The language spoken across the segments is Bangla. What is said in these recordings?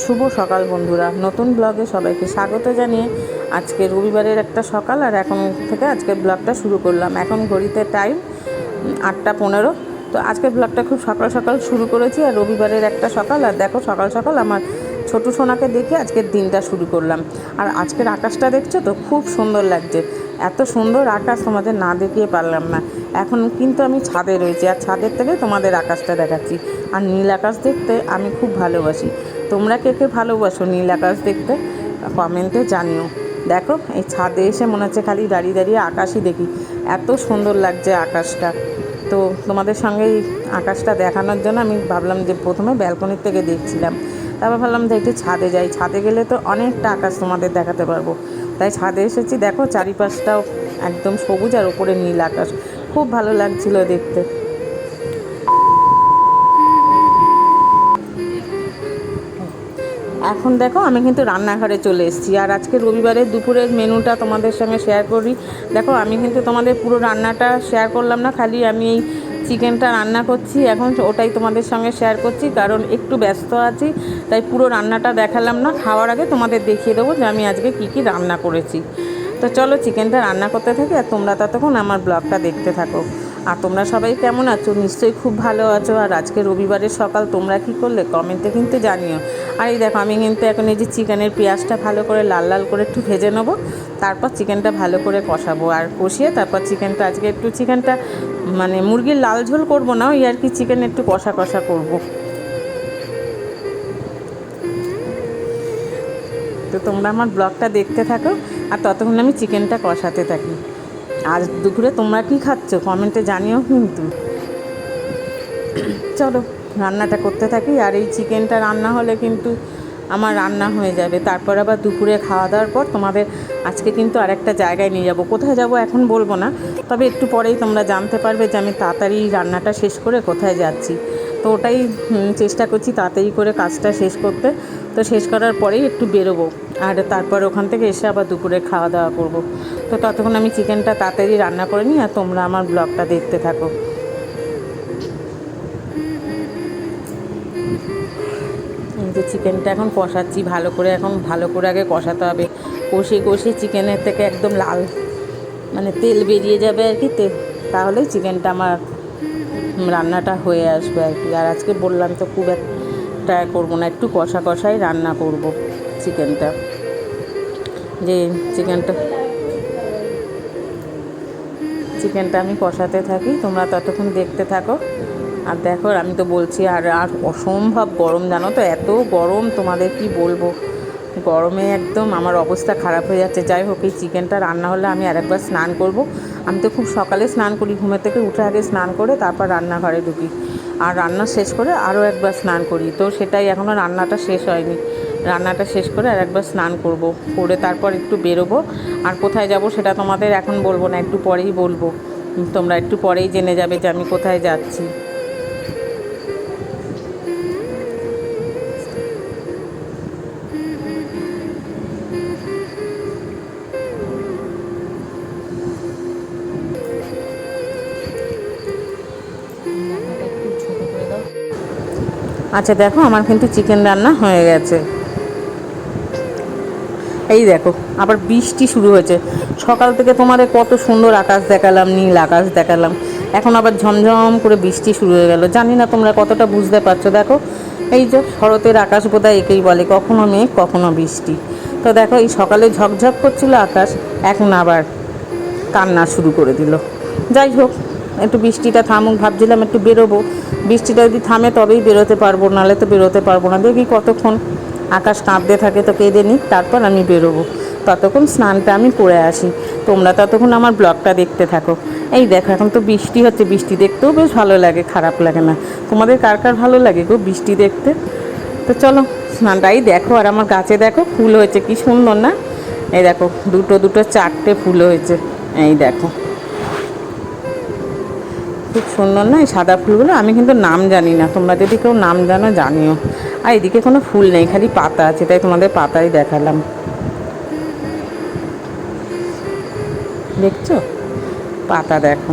শুভ সকাল বন্ধুরা, নতুন ব্লগে সবাইকে স্বাগত জানিয়ে আজকে রবিবারের একটা সকাল আর এখন থেকে আজকের ব্লগটা শুরু করলাম। এখন ঘড়িতে টাইম 8টা 15। তো আজকের ব্লগটা খুব সকাল সকাল শুরু করেছি আর রবিবারের একটা সকাল। আর দেখো সকাল সকাল আমার ছোটো সোনাকে দেখে আজকের দিনটা শুরু করলাম। আর আজকের আকাশটা দেখছো তো, খুব সুন্দর লাগছে। এত সুন্দর আকাশ তোমাদের না দেখিয়ে পারলাম না। এখন কিন্তু আমি ছাদে রয়েছি আর ছাদের থেকে তোমাদের আকাশটা দেখাচ্ছি। আর নীল আকাশ দেখতে আমি খুব ভালোবাসি। তোমরা কে কে ভালোবাসো নীল আকাশ দেখতে কমেন্টে জানিও। দেখো এই ছাদে এসে মনে হচ্ছে খালি দাঁড়িয়ে দাঁড়িয়ে আকাশই দেখি, এত সুন্দর লাগছে আকাশটা। তো তোমাদের সঙ্গে এই আকাশটা দেখানোর জন্য আমি ভাবলাম যে প্রথমে ব্যালকনির থেকে দেখছিলাম, তারপর ভাবলাম যে একটু ছাদে যাই, ছাদে গেলে তো অনেকটা আকাশ তোমাদের দেখাতে পারবো। তাই ছাদে এসেছি। দেখো চারিপাশটাও একদম সবুজ আর ওপরে নীল আকাশ, খুব ভালো লাগছিল দেখতে। এখন দেখো আমি কিন্তু রান্নাঘরে চলে এসেছি আর আজকে রবিবারের দুপুরের মেনুটা তোমাদের সঙ্গে শেয়ার করি। দেখো আমি কিন্তু তোমাদের পুরো রান্নাটা শেয়ার করলাম না, খালি আমি এই চিকেনটা রান্না করছি এখন, ওটাই তোমাদের সঙ্গে শেয়ার করছি কারণ একটু ব্যস্ত আছি, তাই পুরো রান্নাটা দেখালাম না। খাওয়ার আগে তোমাদের দেখিয়ে দেবো যে আমি আজকে কী কী রান্না করেছি। তো চলো চিকেনটা রান্না করতে থাকি আর তোমরা ততক্ষণ আমার ব্লগটা দেখতে থাকো। আর তোমরা সবাই কেমন আছো? নিশ্চয়ই খুব ভালো আছো। আর আজকে রবিবারের সকাল তোমরা কী করলে কমেন্টে কিন্তু জানিও। আর এই দেখো আমি কিন্তু এখন এই যে চিকেনের পেঁয়াজটা ভালো করে লাল লাল করে একটু ভেজে নেবো, তারপর চিকেনটা ভালো করে কষাবো আর কষিয়ে তারপর চিকেনটা, আজকে একটু চিকেনটা মানে মুরগির লাল ঝোল করবো না, ওই আর কি চিকেন একটু কষা কষা করবো। তো তোমরা আমার ব্লগটা দেখতে থাকো আর ততক্ষণ আমি চিকেনটা কষাতে থাকি। আজ দুপুরে তোমরা কি খাচ্ছ কমেন্টে জানিও কিন্তু। চলো রান্নাটা করতে থাকি। আর এই চিকেনটা রান্না হলে কিন্তু আমার রান্না হয়ে যাবে, তারপর আবার দুপুরে খাওয়া দাওয়ার পর তোমাদের আজকে কিন্তু আরেকটা জায়গায় নিয়ে যাব। কোথায় যাব এখন বলবো না, তবে একটু পরেই তোমরা জানতে পারবে যে আমি তাড়াতাড়ি রান্নাটা শেষ করে কোথায় যাচ্ছি। তো ওটাই চেষ্টা করছি তাড়াতাড়ি করে কাজটা শেষ করতে। তো শেষ করার পরেই একটু বেরোবো আর তারপর ওখান থেকে এসে আবার দুপুরে খাওয়া দাওয়া করব। তো ততক্ষণ আমি চিকেনটা তাড়াতাড়ি রান্না করে নিই আর তোমরা আমার ব্লগটা দেখতে থাকো। যে চিকেনটা এখন কষাচ্ছি ভালো করে, এখন ভালো করে আগে কষাতে হবে। কষে কষে চিকেনের থেকে একদম লাল মানে তেল বেরিয়ে যাবে আর কি, তাহলেই চিকেনটা আমার রান্নাটা হয়ে আসবে আর কি। আর আজকে বললাম তো খুব একটা করবো না, একটু কষা কষাই রান্না করব চিকেনটা। যে চিকেনটা আমি কষাতে থাকি, তোমরা ততক্ষণ দেখতে থাকো। আর দেখো আমি তো বলছি আর আর অসম্ভব গরম, জানো তো এত গরম তোমাদের কি বলবো, গরমে একদম আমার অবস্থা খারাপ হয়ে যাচ্ছে। যাই হোক এই চিকেনটা রান্না হলে আমি আরেকবার স্নান করব। আমি তো খুব সকালে স্নান করি, ঘুমের থেকে উঠে আগে স্নান করে তারপর রান্নাঘরে ঢুকি আর রান্না শেষ করে আরও একবার স্নান করি। তো সেটাই, এখনও রান্নাটা শেষ হয়নি, রান্নাটা শেষ করে আর একবার স্নান করব, করে তারপর একটু বেরোবো। আর কোথায় যাব সেটা তোমাদের এখন বলবো না, একটু পরেই বলবো। তোমরা একটু পরেই জেনে যাবে যে আমি কোথায় যাচ্ছি। আচ্ছা দেখো আমার কিন্তু চিকেন রান্না হয়ে গেছে। এই দেখো আবার বৃষ্টি শুরু হয়েছে। সকাল থেকে তোমাদের কত সুন্দর আকাশ দেখালাম, নীল আকাশ দেখালাম, এখন আবার ঝমঝম করে বৃষ্টি শুরু হয়ে গেল। জানি না তোমরা কতটা বুঝতে পারছো। দেখো এই যে শরতের আকাশ বোধহয় একেই বলে, কখনো মেঘ কখনো বৃষ্টি। তো দেখো এই সকালে ঝকঝক করছিল আকাশ, এখন আবার কান্না শুরু করে দিল। যাই হোক একটু বৃষ্টিটা থামুক, ভাবছিলাম একটু বেরোবো, বৃষ্টিটা যদি থামে তবেই বেরোতে পারবো, নাহলে তো বেরোতে পারবো না। দেখি কতক্ষণ আকাশ কাঁপতে থাকে, তো কেঁদে নিক তারপর আমি বেরোবো। ততক্ষণ স্নানটা আমি করে আসি, তোমরা ততক্ষণ আমার ব্লগটা দেখতে থাকো। এই দেখো এখন তো বৃষ্টি হচ্ছে, বৃষ্টি দেখতেও বেশ ভালো লাগে, খারাপ লাগে না। তোমাদের কার কার ভালো লাগে গো বৃষ্টি দেখতে? তো চলো স্নানটাই দেখো। আর আমার গাছে দেখো ফুল হয়েছে, কি সুন্দর না? এই দেখো দুটো দুটো চারটে ফুল হয়েছে, এই দেখো খুব সুন্দর না এই সাদা ফুলগুলো। আমি কিন্তু নাম জানি না, তোমরা যদি কেউ নাম জানো জানিও। আর এদিকে কোনো ফুল নেই, খালি পাতা আছে, তাই তোমাদের পাতাই দেখালাম। দেখছো পাতা দেখো।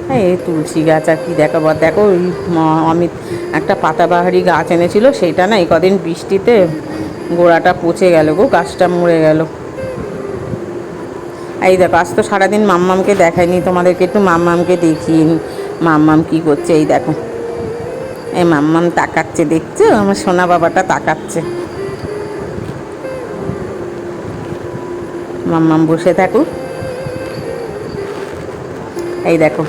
হ্যাঁ, এই তুলসী গাছ আর কি দেখাবো। দেখো ওই অমিত একটা পাতাবাহারি গাছ এনেছিল, সেইটা না এই কদিন বৃষ্টিতে গোড়াটা পচে গেল গো, গাছটা মরে গেল। এই দেখো, আজ তো সারাদিন মাম্মামকে দেখায়নি, তোমাদেরকে একটু মাম্মামকে দেখিয়ে নি। মাম্মাম কী করছে এই দেখো, এই মাম্মাম তাকাচ্ছে, দেখছো আমার সোনা বাবাটা তাকাচ্ছে। মাম্মাম বসে থাকুক। এই দেখো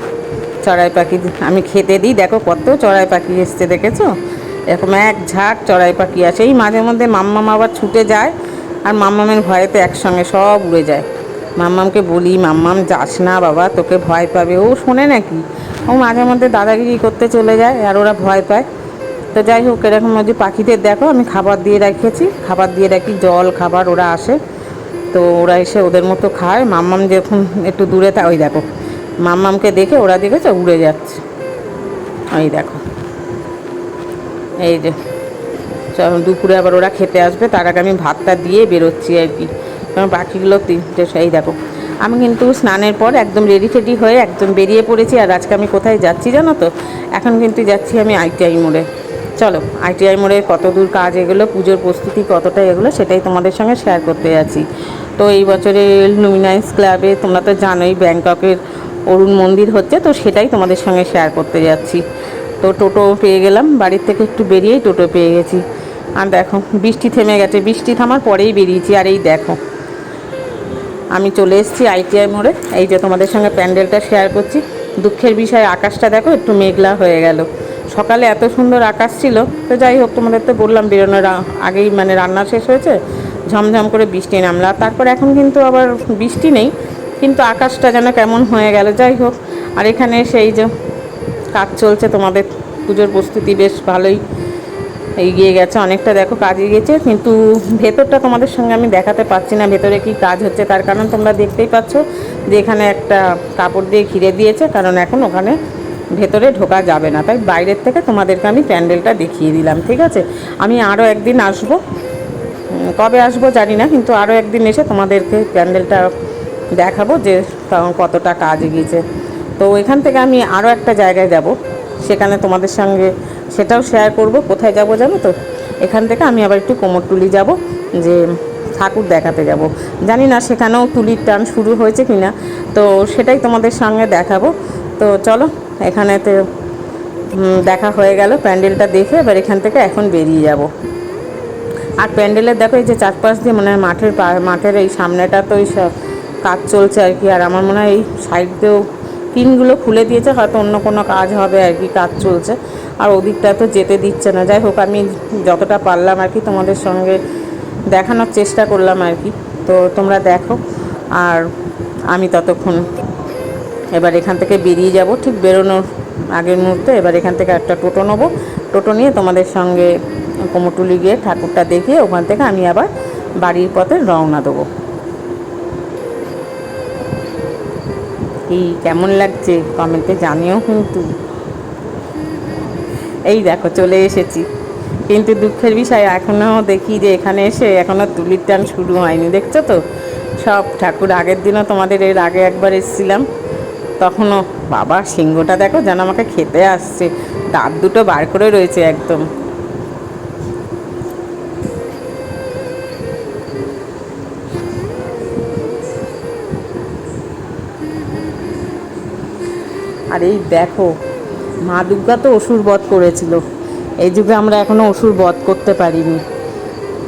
চড়াই পাখি আমি খেতে দিই, দেখো কত চড়াই পাখি এসছে, দেখেছো? এরকম এক ঝাঁক চড়াই পাখি আসে। এই মাঝে মধ্যে মাম্মাম আবার ছুটে যায়, আর মাম্মামের ভয়েতে একসঙ্গে সব উড়ে যায়। মাম্মামকে বলি, মাম্মাম যাস না বাবা, তোকে ভয় পাবে। ও শোনে নাকি, ও মাঝে মধ্যে দাদাগিরি করতে চলে যায়, আর ওরা ভয় পায়। তো যাই হোক, এরকম যদি পাখিদের দেখো আমি খাবার দিয়ে রেখেছি, খাবার দিয়ে রাখি, জল খাবার, ওরা আসে তো ওরা এসে ওদের মতো খায়। মাম্মাম যখন একটু দূরে ওই দেখো মাম্মামকে দেখে ওরা দেখেছে উড়ে যাচ্ছে। ওই দেখো, এই যে দুপুরে আবার ওরা খেতে আসবে, তার আগে আমি ভাতটা দিয়ে বেরোচ্ছি আর কি, কারণ পাখিগুলো তিনটে। সেই দেখো, আমি কিন্তু স্নানের পর একদম রেডি ফেডি হয়ে একদম বেরিয়ে পড়েছি। আর আজকে আমি কোথায় যাচ্ছি জানো তো? এখন কিন্তু যাচ্ছি আমি ITI মোড়ে। চলো ITI মোড়ে কত দূর কাজ এগুলো, পুজোর প্রস্তুতি কতটা এগুলো, সেটাই তোমাদের সঙ্গে শেয়ার করতে যাচ্ছি। তো এই বছরে লুমিনাইন্স ক্লাবে তোমরা তো জানোই ব্যাংককের অরুণ মন্দির হচ্ছে, তো সেটাই তোমাদের সঙ্গে শেয়ার করতে যাচ্ছি। তো টোটো পেয়ে গেলাম, বাড়ির থেকে একটু বেরিয়েই টোটো পেয়ে গেছি। আর দেখো বৃষ্টি থেমে গেছে, বৃষ্টি থামার পরেই বেরিয়েছি। আর এই দেখো আমি চলে এসেছি ITI মোড়ে। এই যে তোমাদের সঙ্গে প্যান্ডেলটা শেয়ার করছি। দুঃখের বিষয় আকাশটা দেখো একটু মেঘলা হয়ে গেল। সকালে এত সুন্দর আকাশ ছিল। তো যাই হোক, তোমাদের তো বললাম বেরোনোর আগেই মানে রান্না শেষ হয়েছে, ঝমঝম করে বৃষ্টি নামলা। তারপর এখন কিন্তু আবার বৃষ্টি নেই, কিন্তু আকাশটা যেন কেমন হয়ে গেল। যাই হোক, আর এখানে সেই যে কাজ চলছে, তোমাদের পুজোর প্রস্তুতি বেশ ভালোই এগিয়ে গেছে, অনেকটা দেখো কাজ এগিয়েছে, কিন্তু ভেতরটা তোমাদের সঙ্গে আমি দেখাতে পারছি না ভেতরে কি কাজ হচ্ছে। তার কারণ তোমরা দেখতেই পাচ্ছ যে এখানে একটা কাপড় দিয়ে ঘিরে দিয়েছে, কারণ এখন ওখানে ভেতরে ঢোকা যাবে না। তাই বাইরের থেকে তোমাদেরকে আমি প্যান্ডেলটা দেখিয়ে দিলাম, ঠিক আছে? আমি আরও একদিন আসবো, কবে আসবো জানি না, কিন্তু আরও একদিন এসে তোমাদেরকে প্যান্ডেলটা দেখাবো যে কতটা কাজ এগিয়েছে। তো এখান থেকে আমি আরও একটা জায়গায় যাব, সেখানে তোমাদের সঙ্গে সেটাও শেয়ার করব। কোথায় যাব জানো তো? এখান থেকে আমি আবার একটু কোমরটুলি যাব, যে ঠাকুর দেখাতে যাব। জানি না সেখানেও তুলির টান শুরু হয়েছে কি না, তো সেটাই তোমাদের সঙ্গে দেখাবো। তো চলো, এখানেতে দেখা হয়ে গেল, প্যান্ডেলটা দেখে এবার এখান থেকে এখন বেরিয়ে যাব। আর প্যান্ডেলের দেখো এই যে চারপাশ দিয়ে মানে মাঠের এই সামনেটা তো এই সব কাজ চলছে আর কি। আর আমার মনে হয় এই সাইড দিয়েও টিনগুলো খুলে দিয়েছে, হয়তো অন্য কোনো কাজ হবে আর কি, কাজ চলছে। আর ওদিকটা তো যেতে দিচ্ছে না। যাই হোক, আমি যতটা পারলাম আর কি তোমাদের সঙ্গে দেখানোর চেষ্টা করলাম আর কি। তো তোমরা দেখো, আর আমি ততক্ষণ এবার এখান থেকে বেরিয়ে যাব। ঠিক বেরোনোর আগের মুহূর্তে এবার এখান থেকে একটা টোটো নেবো, টোটো নিয়ে তোমাদের সঙ্গে কুমোরটুলি গিয়ে ঠাকুরটা দেখিয়ে ওখান থেকে আমি আবার বাড়ির পথে রওনা দেবো। এই কেমন লাগছে কমেন্টে জানিও কিন্তু। এই দেখো চলে এসেছি, কিন্তু দুঃখের বিষয় এখনও দেখি যে এখানে এসে এখনও তুলির টান শুরু হয়নি। দেখছো তো সব ঠাকুর। আগের দিনও তোমাদের এর আগে একবার এসেছিলাম, তখনও বাবা সিংহটা দেখো যেন আমাকে খেতে আসছে, দাঁত দুটো বার করে রয়েছে একদম। আর এই দেখো, মা দুর্গা তো অসুর বধ করেছিল, এই যুগে আমরা এখনও অসুর বধ করতে পারিনি।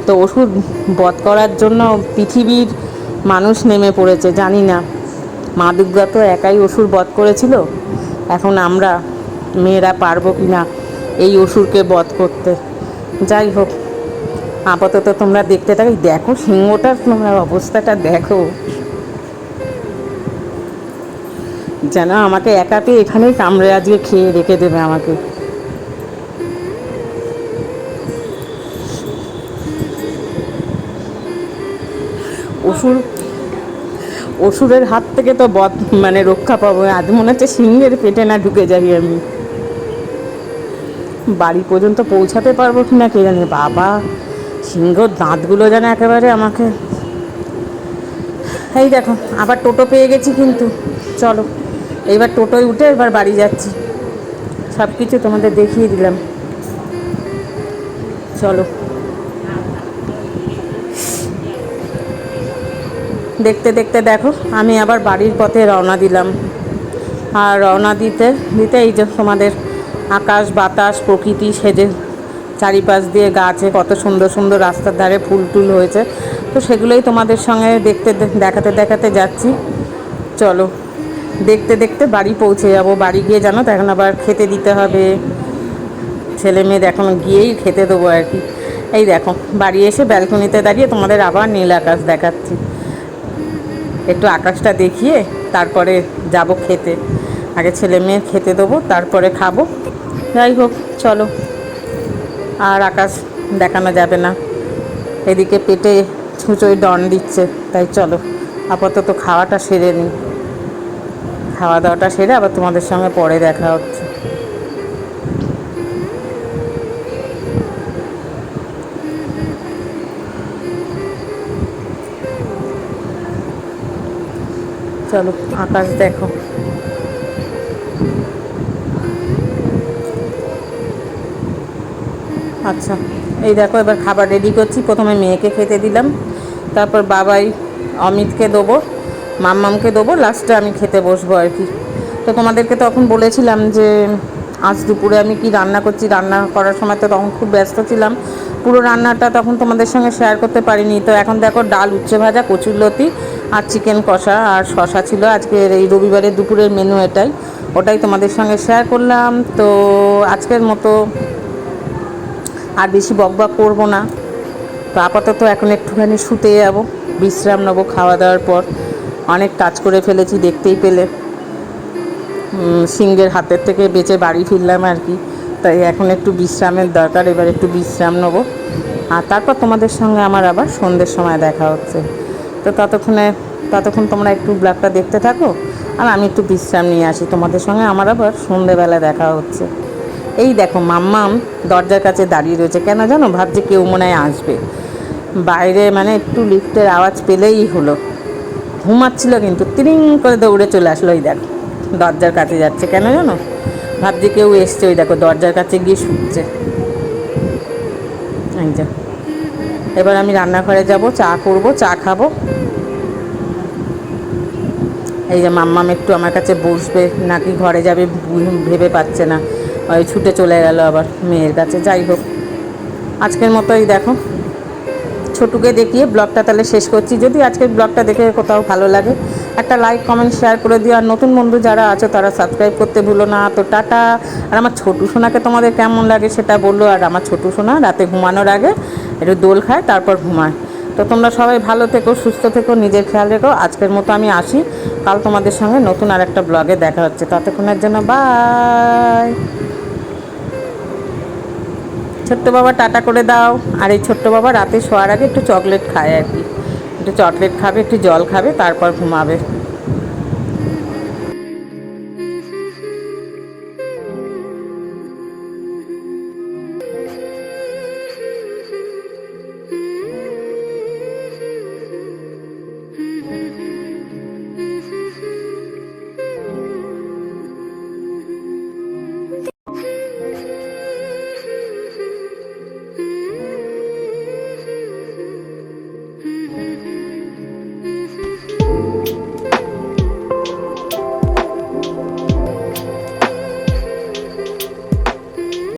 তো অসুর বধ করার জন্য পৃথিবীর মানুষ নেমে পড়েছে। জানি না, মা দুর্গা তো একাই অসুর বধ করেছিল, এখন আমরা মেয়েরা পারবো কি না এই অসুরকে বধ করতে। যাই হোক, আপাতত তোমরা দেখতে থাকো। দেখো সিংহটার তোমরা অবস্থাটা দেখো, যেন আমাকে একা পেয়ে এখানেই কামড়ে আজকে খেয়ে রেখে দেবে আমাকে। অসুরের হাত থেকে তো মানে রক্ষা পাবো, আজ মনে হচ্ছে সিংহের পেটে না ঢুকে যাই আমি। বাড়ি পর্যন্ত পৌঁছাতে পারবো কি না কে জানে। বাবা, সিংহর দাঁতগুলো যেন একেবারে আমাকে। এই দেখো আবার টোটো পেয়ে গেছি, কিন্তু চলো এইবার টোটোয় উঠে এবার বাড়ি যাচ্ছি, সব কিছু তোমাদের দেখিয়ে দিলাম। চলো, দেখতে দেখতে দেখো আমি আবার বাড়ির পথে রওনা দিলাম। আর রওনা দিতে দিতে এই যে তোমাদের আকাশ বাতাস প্রকৃতি সেজে চারিপাশ দিয়ে গাছে কত সুন্দর সুন্দর রাস্তার ধারে ফুল টুল হয়েছে, তো সেগুলোই তোমাদের সঙ্গে দেখাতে দেখাতে যাচ্ছি। চলো, দেখতে দেখতে বাড়ি পৌঁছে যাব। বাড়ি গিয়ে জানো তো এখন আবার খেতে দিতে হবে, ছেলে মেয়ে এখন গিয়েই খেতে দেবো আর কি। এই দেখো বাড়ি এসে ব্যালকনিতে দাঁড়িয়ে তোমাদের আবার নীল আকাশ দেখাচ্ছি। একটু আকাশটা দেখিয়ে তারপরে যাব খেতে। আগে ছেলে মেয়ে খেতে দেবো, তারপরে খাবো। যাই হোক চলো, আর আকাশ দেখানো যাবে না, এদিকে পেটে ছুঁচোয় ডন দিচ্ছে। তাই চলো আপাতত খাওয়াটা সেরে নিই, খাওয়া দাওয়াটা সেরে আবার তোমাদের সঙ্গে পরে দেখা হচ্ছে। চলো আকাশ দেখো। আচ্ছা, এই দেখো এবার খাবার রেডি করছি। প্রথমে মেয়েকে খেতে দিলাম, তারপর বাবাই অমিতকে দেবো, মাম্মামকে দেবো, লাস্টে আমি খেতে বসবো আর কি। তো তোমাদেরকে তখন বলেছিলাম যে আজ দুপুরে আমি কি রান্না করছি। রান্না করার সময় তো তখন খুব ব্যস্ত ছিলাম, পুরো রান্নাটা তখন তোমাদের সঙ্গে শেয়ার করতে পারিনি। তো এখন দেখো ডাল, উচ্ছে ভাজা, কচুরলতি আর চিকেন কষা আর শশা ছিল আজকের এই রবিবারের দুপুরের মেনু। ওটাই তোমাদের সঙ্গে শেয়ার করলাম। তো আজকের মতো আর বেশি বকবক করবো না। তো আপাতত এখন একটুখানি শুতে যাব, বিশ্রাম নেবো খাওয়া দাওয়ার পর। অনেক কাজ করে ফেলেছি, দেখতেই পেলে সিংহের হাতের থেকে বেঁচে বাড়ি ফিরলাম আর কি। তাই এখন একটু বিশ্রামের দরকার, এবার একটু বিশ্রাম নেবো। আর তারপর তোমাদের সঙ্গে আমার আবার সন্ধ্যের সময় দেখা হচ্ছে। তো ততক্ষণ তোমরা একটু ব্লগটা দেখতে থাকো, আর আমি একটু বিশ্রাম নিয়ে আসি। তোমাদের সঙ্গে আমার আবার সন্ধ্যেবেলা দেখা হচ্ছে। এই দেখো মাম্মাম দরজার কাছে দাঁড়িয়ে রয়েছে, কেন জানো? ভাবছে কেউ মনে হয় আসবে। বাইরে মানে একটু লিফটের আওয়াজ পেলেই হলো, ঘুমাচ্ছিল কিন্তু তিরিং করে দৌড়ে চলে আসলো। ওই দেখো দরজার কাছে যাচ্ছে, কেন জানো? ভাবছে কেউ এসছে। ওই দেখো দরজার কাছে গিয়ে শুচ্ছে। এই যে এবার আমি রান্নাঘরে যাব, চা করব, চা খাবো। এই যে মাম্মাম একটু আমার কাছে বসবে নাকি ঘরে যাবে ভেবে পাচ্ছে না, ওই ছুটে চলে গেল আবার মেয়ের কাছে। যাই হোক আজকের মতোই দেখো ছোটুকে দেখিয়ে ব্লগটা তাহলে শেষ করছি। যদি আজকের ব্লগটা দেখে কোথাও ভালো লাগে একটা লাইক কমেন্ট শেয়ার করে দিও। আর নতুন বন্ধু যারা আছো তারা সাবস্ক্রাইব করতে ভুলো না। তো টাটা। আর আমার ছোটু সোনাকে তোমাদের কেমন লাগে সেটা বললো। আর আমার ছোটু সোনা রাতে ঘুমানোর আগে একটু দোল খায়, তারপর ঘুমায়। তো তোমরা সবাই ভালো থেকো, সুস্থ থেকো, নিজের খেয়াল রেখো। আজকের মতো আমি আসি, কাল তোমাদের সঙ্গে নতুন আর একটা ব্লগে দেখা হচ্ছে। ততক্ষণের জন্য বাই। ছোট্ট বাবা টাটা করে দাও। আর এই ছোট্ট বাবা রাতে শোয়ার আগে একটু চকলেট খায় আর কি, একটু চকলেট খাবে, একটু জল খাবে, তারপর ঘুমাবে।